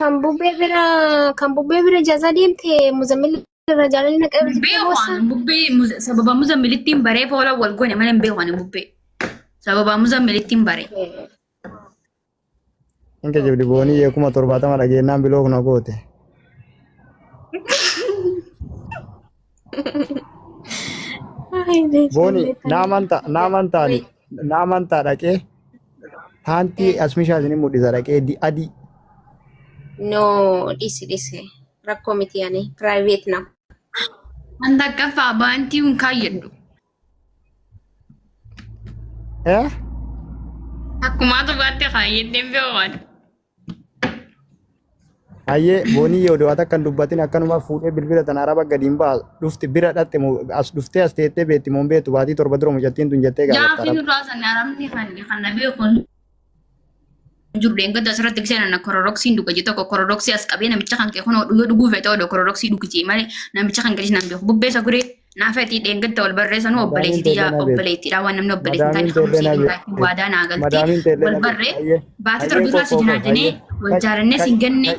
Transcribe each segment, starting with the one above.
kan bubbee bira jaaza deemte muzammil irra jaalalli naqabee beekan bubbee sababa muzammilittiin baree foola wal goone malee beekan bubbee sababa muzammilittiin baree. Inka jibdi boonii yeekuma 70 dhageenyaan biloo kuna goote. Boonii naamanta dhaqee haantii asmishaa isin mul'isa dhaqee adii. No, dhisi rakkoo miti yaani private nam. Anta qafa baantii un kaayyadhu. Akkuma tubaatti kaayyadhee beekan. Ayyee boonii yoo duwwaata kan dubbatin akkanuma fuudhee bilbila tan araba gadiin ba'a dhufti bira dhatte as dhuftee as teettee beetti moo beetu baatii torba dura mucattiin tun jettee gaafatta. Gaafi nurraa sanni arabni kan na beekun. Jurden gada asirratti giseen na kororoksiin dhuga jetta ko kororoksii as qabee namicha kan kee kunoo dhuguu dhuguu feetoo do kororoksii dhugiti malee namicha kan gadis nan beeku bubbeessa guree naafetii dheengatta wal barreessan obboleettiidha waan namni obboleettii taane hamsee taate waadaa naa galtee wal barree baatii torbisaa si jinaajinee wal jaarannee sin gannee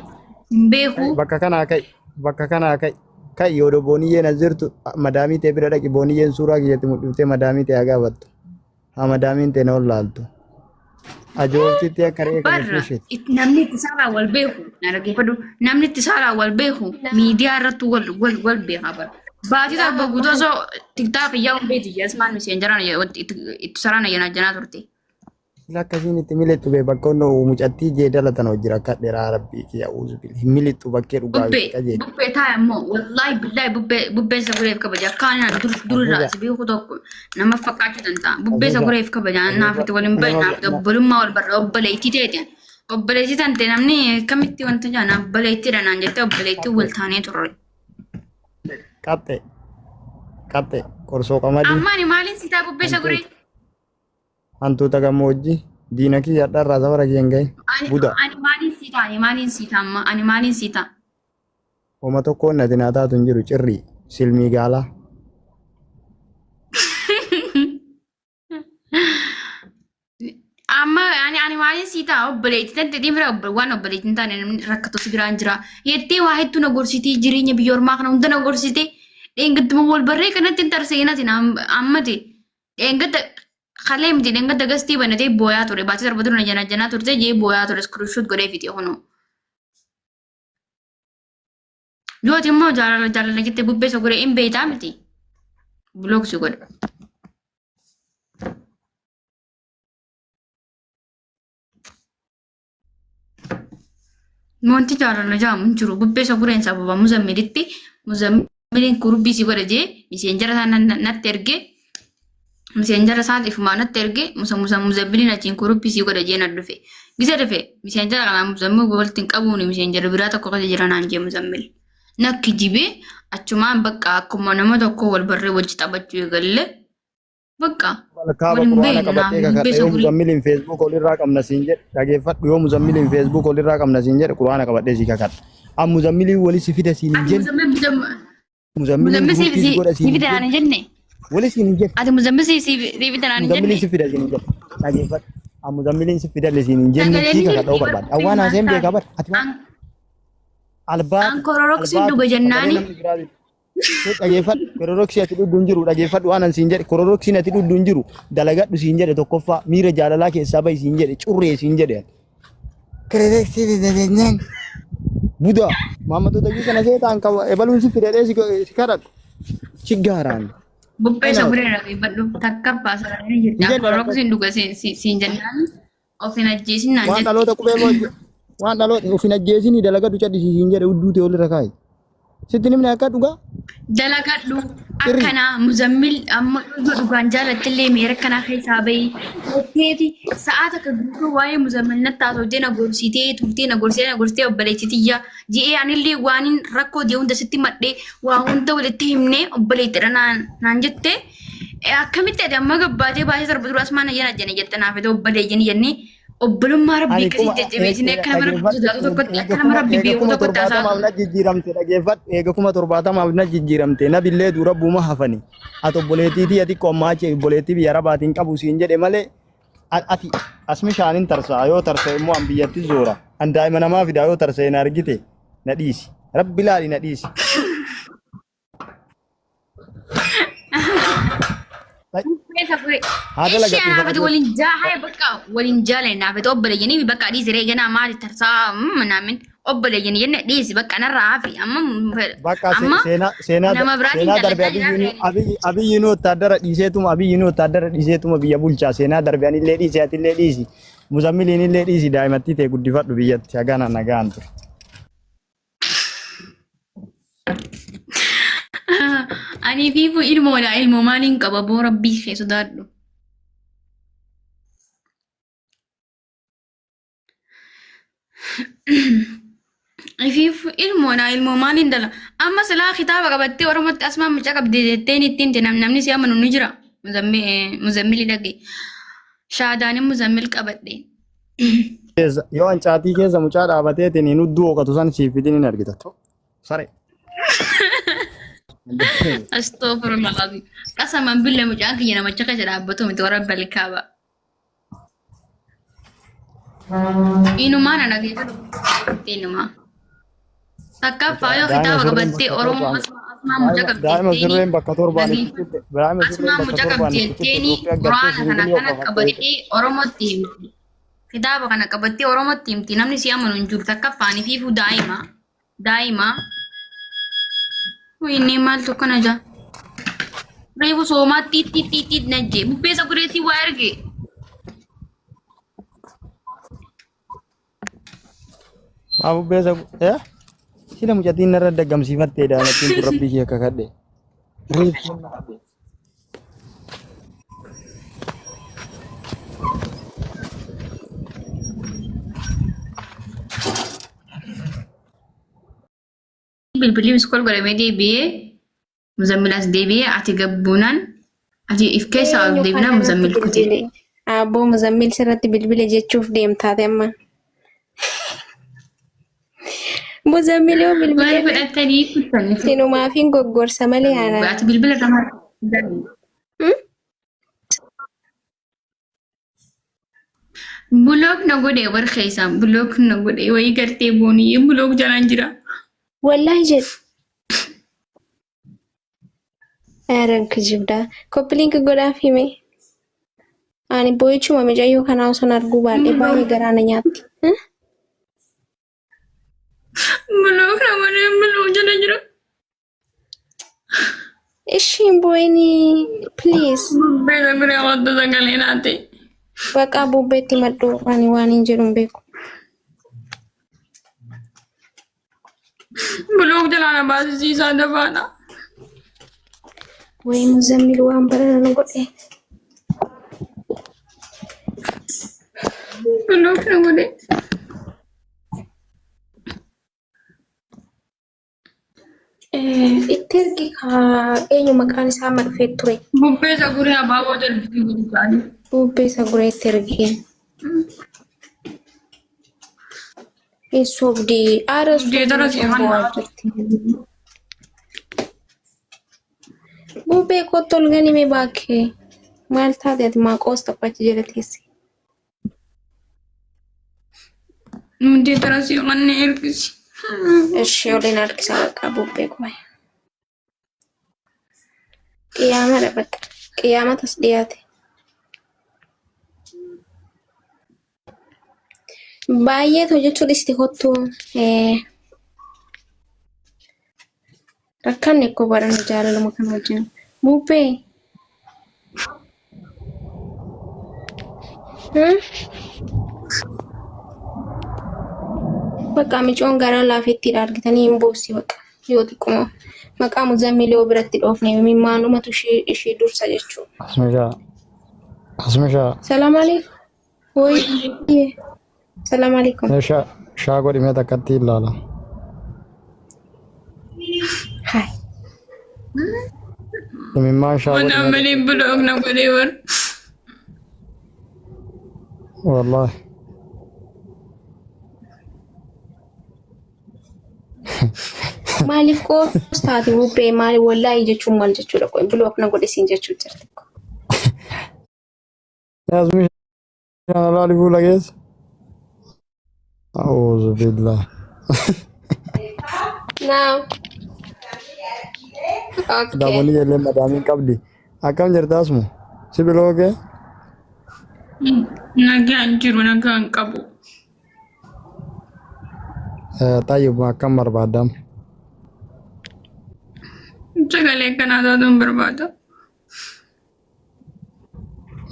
hin beeku. Bakka kanaa kai yoo booniyyeen as jirtu madaamii ta'e bira dhaqi booniyyeen suuraa kiyyatti mul'iftee madaamii ta'e agabattu haa madaamiin ta'e na ol laaltu. Ajooltitti akka re'ee kan ishee namni itti saalaa wal beeku na dhaggeeffadhu namni itti saalaa wal beeku miidiyaa irratti wal beekaa bara baatii torba guutuu osoo tiktaak iyyaa humbeeti yasmaan miseen jaraan itti saraan ayyanaa turte. Lakkasiin itti milixxu bee bakka onnoo mucattii jeedala tan hojjira akka dheeraa rabbii kiyya uuzu bil hin milixxu bakkee dhugaa qajeelcha. Bubbee taa'e immoo wallaahi billaahi bubbeen sagureef kabaja akkaan durirraa si beeku tokko nama fakkaachuu danda'a. Bubbee sagureef kabaja naafiti waliin bahe naafiti obbolummaa wal barre obboleettii ta'eeti. Obboleettii tante namni kamitti wanta jaan obboleettiidha naan jettee obboleettii wal taanee turre. Qaxxe qorsoo qamadii. Ammaani maaliin sitaa bubbee saguree? Hantuuta gammoojjii diina kiyya dharraa safara kiyyan gahe buda. Ani maaliin siita amma ani maaliin siita? Oma tokkoon nati naa taatu hin jiru cirrii silmii gaalaa. Amma ani maaliin siita obboleettii tante diimira waan obboleettii hin taane rakkatu si biraan jira. Yettee waa hedduu na gorsitii jireenya biyya ormaa kana hunda na gorsitee dheengattuma wal barree kanatti hin tarseenati ammati dheengatta Khalee miti dengan dagasti banate boya ture baca terbetul na jana turte je boya ture screenshot gore video hono. Jo timmo jalan lagi te bubbe so gore imbe ta miti. Blog su gore. Monti jalan na jam muncuru bubbe so gore ensa baba muzammilin kurubi si gore je messenger na terge Messenger saat ifmaanat terge muzammilin achiin kuruppi si godha jeen addufe. Gisa dhufe messenger kana muzammil walitti qabuuni messenger biraa tokko keessa jira naan jee muzammil. Nakki jibee achumaan bakka akkuma nama tokko wal barree wajji taphachuu eegalle bakka. Waliin beeknaa muzammilin Facebook olirraa qabna siin jedhe dhageeffadhu yoo muzammilin Facebook olirraa qabna siin jedhe quraana qabadhee si kakadha. Amma muzammilin wali si fida siin hin jenne. Muzammil si fida naan hin jenne. Wali siin hin jenne. Ati muzammil si fida naan hin jenne. Muzammilin si fida siin hin jenne. Dhageeffadhu. Amma muzammilin si fida siin hin jenne si kakadha barbaada. Awwaan haaseen beekaa bar. Ati albaa. Kororoksiin dhuga jennaani. Dhageeffadhu kororoksii ati dhudhuun jiru dhageeffadhu waan an siin jedhe kororoksiin ati dhudhuun jiru dalagadhu siin jedhe tokkoffaa miira jaalalaa keessaa bahi siin jedhe curree siin jedhe. Kororoksii dhudhuun Buda Muhammad tadi kana seetaan qaba ebaluun si fidee si kadhadhu chiggaaraan. Bubbee saburee dhageeffadhu takka baasaranii jirti. Kororoksiin dhuga siin jennaan ofin ajjeesin naan jedhe. Waan dhaloota qubee waan dhaloota ofin ajjeesin dalagadhu cadhisiin jedhe hudduu ta'e olirra kaayi. Sitti nimni akka dhugaa? Dalagadhu akkana muzammil amma dhugaan jaalattillee meera kana keessaa bahi. Teeti sa'aata akka guutuu waa'ee muzammil nattaa soddee na gorsitee turtee na gorsitee obboleettitiyya ji'ee anillee waanin rakkoo jee hunda sitti madhee waa hunda walitti himnee obboleettidha naan jettee akkamitti ati amma gabbaatee baasee sarba dura asmaan ayyan ajjane jette naafete obboleeyyan jennee obbolummaa rabbii akkasii jajjabeessinee akka nama rabbii sodaatu tokkotti akka nama rabbii beeku tokkotti haasaa. Torbaatamaaf na jijjiiramte dhageeffadhu eega 17,000 na jijjiiramte na billee dura buuma hafani. Ati obboleettiitii ati qommaachi obboleettii biyya rabaatiin qabu siin jedhe malee ati asmi shaanin tarsaa yoo tarsa immoo an biyyatti zoora An daa'ima namaa fidaa yoo tarseen argite na dhiisi. Rabbi laali na dhiisi. هذا لا قد أنا بدي ولين جا هاي بقى ولين جا لنا بدي أبلا يعني بقى دي زري جنا ما ترسا من أبلا يعني ين دي بقى أنا رافي بقى سينا دربي أبي ينو تدر ديسيتم أبي ينو تدر ديسيتم أبي يبولشا سينا دربي أني لدي سياتي لدي سي مزمل إني لدي سي دائما تيجي كود دفات بيجات شجعنا نجانت أنا في علم ولا علم ما لين كبابو ربي في صداره في علم ولا علم ما لين دلا أما سلا خطابة كبتي ورمت أسماء مشاكل بديتين التين تنام نامني سيا منو نجرا مزمل لقي شاداني مزمل كبتي yoo an caatii keessa mucaa dhaabateetiin hin hudduu oqatu san siif fidin hin argita. Sare. Astaghfirullah alazim. Qasaman billahi mucaan kiyya namicha keessa dhaabbatu miti warra balkaaba. Inumaan ana geessu inumaa. Takkaffaa yoo kitaaba qabattee Oromoo asmaa mucaa daa'ima sirreen qabdeetteeni bakka torbaan asmaa mucaa qabdeetteeni quraana kana qabattee Oromootti himti. Kitaaba kana qabattee Oromootti himti namni si amanu hin jiru takkaffaan fiifuu daa'ima Wini maaltu kana jaa reefu soomaa tiit najjee bubbeessa gureessi waa erge maa bubbeessa sida mucatiin narra daggamsiifattee daa'imtiin kun rabbii kee akka kadhe bilbilii miskool godhamee deebi'ee muzammilaas deebi'ee ati gabbuunaan ati if keessaa ol deebinaan muzammil kutee. Abboo muzammil sirratti bilbila jechuuf deemtaate amma. Muzammil yoo bilbila. Maaliif fudhattanii kuttanii? Sinumaaf hin goggorsa malee haala. Ati bilbila gamaa. Bulook na godhee warra isaan bulook na godhee wayii gartee boonii bulook jalaan jira. Wallahi jed. Aaron kijibda. Koppiliinki godhaaf hime. Ani boo'ichuma mijayyoo kanaa osoo arguu baadhee baay'ee garaana nyaatti. Bulook na godhee bulook jala jira. Ishiin boo'ini please. Beela guree wadda sagalee naate. Baqa bubbeetti maddu ani waan hin jiru hin beeku. Bulook jalaana baasisiisaa dabaadha. Wayii muzammil waan barana godhe. Bulook na godhe. Itti ergi eenyu maqaan isaa madhufee ture. Bubbeessa guree abaaboo jalbisii guddaanii. Bubbeessa guree itti ergi. Sobdi aara bubbee kottol ganime bakkee maal taate ati maaqoos taphachi jala teesse. Nuti tarasii qannee ergisi. Ishee oliin harkisa bakka bubbee kume. Qiyyaama bakka qiyyaamatas dhiyaate. Baay'ee hojjechuu dhisti kottu rakkanne koo baran jaalaluma kan wajjin bubbee bakka micoon gara laafetti argitanii hin boossi bakka yoo xiqquma maqaa muzammil yoo biratti dhoofne mimmaanumatu ishee dursa jechuudha. Asmishaa. Salaam alaikum. Woy. Salam alaikum. Shaago dhimee takkatti ilaala. Hai. Dhimimmaan shaago dhimee. Mana malee bulook na godhee war. Wallahi. Maaliif qoos taate bubbee maaliif wallahi jechuun maal jechuudha qoy bulook na godhe siin jechuu jirti. Asmishaa laali fuula keessa. أعوذ بالله. Naam. Okay. Damoni jelle madamin qabdi. Akkam jirta asmu? Sibiloo kee? Nagaan jiru nagaan qabu. Tayyib akkam barbaadam? Sagalee kanaa taatuun barbaada.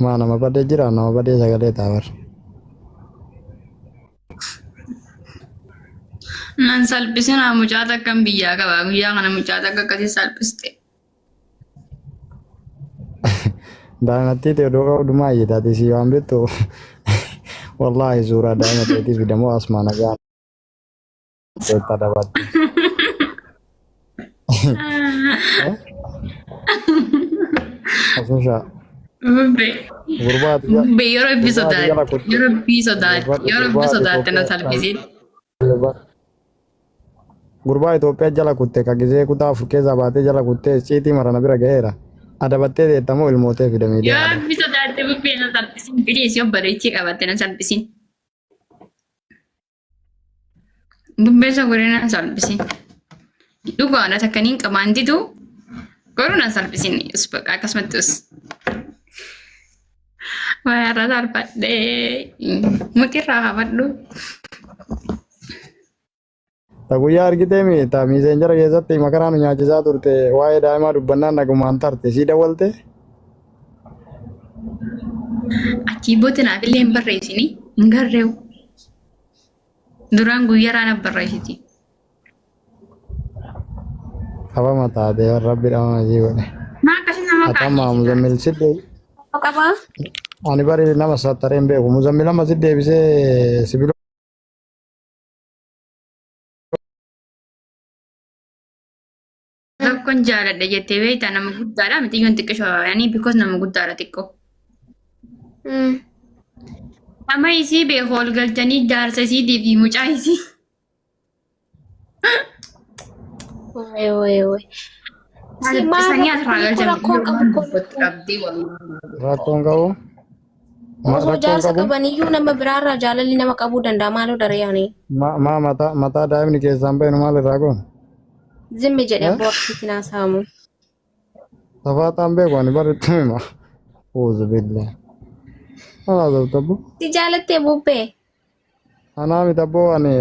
Maa nama badee jira nama badee sagalee taawar. Nan salphisina mucaa takkan biyyaa qaba. Guyyaa kana mucaa takka akkasii salphiste. Daa'imatti ta'e dhooqa dhumaa taate si waan beektu wallahi suuraa daa'ima ta'eetis fidamoo asmaa nagaa beektaa dabaatti. Asmushaa gurbaatu Bubbee yeroo ibbi sodaate na salphisin. gurbaa Itoophiyaa jala kutte ka gisee kutaa afur keessaa baatee jala kuttee ciitii marana bira ga'eera. Adabattee deettamoo ilmootee fidamee Yoo ibbi sodaate bubbee na salphisin. Bineensii obboleettii qabatte na salphisin. Bubbee saguree na salphisin. Dhugaadha takkaniin qabaantitu garuu na salphisin. Akkasumattis. Waarra salphadhee mutirraa hafadhu. Guyyaa argitee miita miiseenjara keessatti makaraan nyaachisaa turte waa'ee daa'imaa dubbannaan nagumaan tarte sii dawwalte. Achii booda naaf illee hin barreessini hin garreewu. Duraan guyyaa na barreessiti. Qaba mataa ta'e rabbi dhama majii godhe. Maa akkasii nama Atamaa muzammil siddee Qabaa? ani bari nama sattareen beeku muzammil amma siddee bisee sibiloo. Tokkoon jaaladha jettee beektaa nama guddaadha miti yoon xiqqisho yaani because nama guddaadha xiqqoo. Amma isii beeku ol galchanii jaarsa isiitii fi mucaa isii. Wee. Si Salphisanii asirraa maal galchan rakkoon qabu qabdii walii. Rakkoon qabu. osoo jaarsa qabaniyyuu nama biraarraa jaalalli nama qabuu danda'a maaloo darayyaanii. Maa mataa daa'imni keessaan bahe maal irraa goon? Zimmi jedhee abboo akkasitti naa saamu. Tafaataan beeku ani bareedu hima. Uuzu billee. Alaa zabtabbu. Si jaalattee bubbee. Anaa miti abboo ani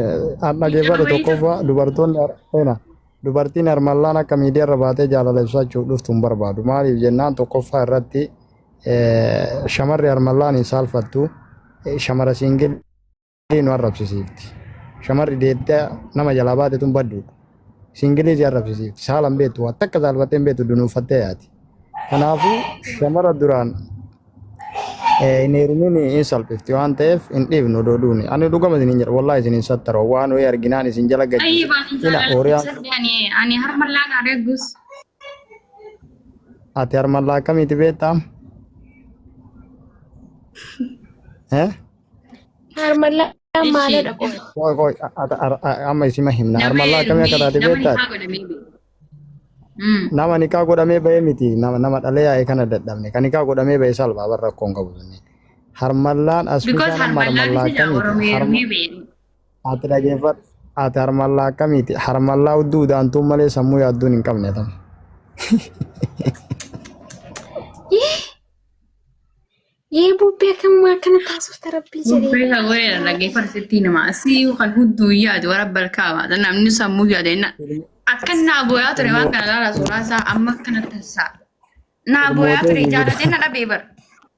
dhageeffadhe tokkoffaa dubartiin harmallaan akka miidiyaa irra baatee jaalala ibsachuu dhuftu hin barbaadu. Maaliif jennaan tokkoffaa irratti shamarri harmallaan hin saalfattu shamara siingilii nu arrabsisiifti. Shamarri deettee nama jalaa baate tun badduudha. Siingilii si arrabsisiifti. Saalan beektu waan takka saalfattee beektu dunuuffattee yaati. Kanaafuu shamara duraan hin heerumin hin salphifti waan ta'eef hin dhiifnu dooduuni. Ani dhugama isin hin jedhu wallaahi isin hin sattaro waan wayii arginaan isin jala Ayi gachi. baan jaalladha. Ani harmallaan areegus. Ati harmallaa akkamiiti beektaa? Harmallaan maalidha qofa. Koi amma isima himna harmallaa akkamii akka taate beektaa? Nama nikaa godhamee bahee miti nama dhalee yaa'ee kana dadhabne kan nikaa godhamee bahee salphaa barra rakkoon qabu sunni. Harmallaan as Because bishaan amma harmallaan harmallaa isa Oromee akkamiiti? beeku. Ati dhageeffadhu. Ati harmallaa akkamiiti? Harmallaa hudduu daantuu malee sammuu yaadduun hin qabne tam. Yee bubbee akkana taasifta rabbii jedhee. Bubbee saguree dhaggeeffata sitti nama asii kan hudduu yaadu warra balkaama namni sammuu yaade akka naa booyaa ture waan kana laala suuraa isaa amma akkana tasaa. Naa booyaa ture jaalatee na dhabee bara.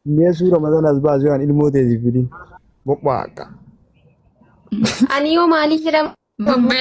Mee suura mataan as baasu waan ilmoo teetiif fidin. Boqbaa akka. Ani yoo maaliif jedhama? Bubbee